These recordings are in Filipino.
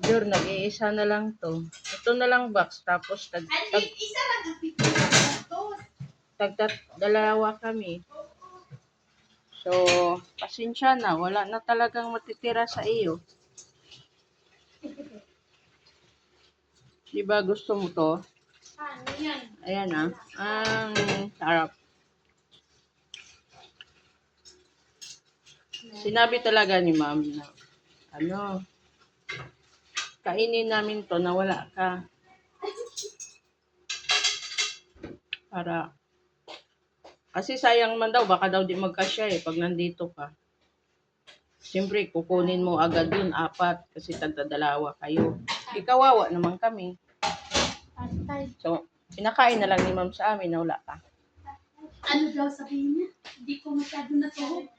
Pure, nag-iisa na lang to. Ito na lang box, tapos isa lang ang pipili. dalawa kami. So, pasensya na, wala na talagang matitira sa iyo. Di ba gusto mo to? Ano yan? Ayan ah. Ang sarap. Sinabi talaga ni ma'am na, kainin namin to na wala ka. Kasi sayang man daw, baka daw di magkasya pag nandito ka. Siyempre, kukunin mo agad yun, 4, kasi tagdadalawa kayo. Ikawawa naman kami. So, pinakain na lang ni ma'am sa amin na wala ka. Ano daw sabihin niya? Hindi ko masyado natuhog.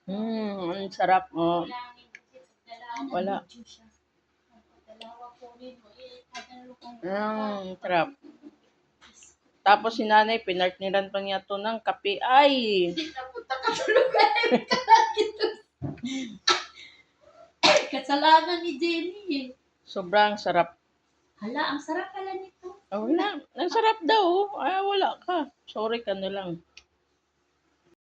Ang sarap. Oh. Wala. Sarap. Tapos si nanay, pinartneran pa niya to ng kape. Ay! Napunta ka sa lugar. Kasalanan ni Jenny Sobrang sarap. Hala, ang sarap pala nito. Wala. Ang sarap daw. Wala ka. Sorry ka na lang.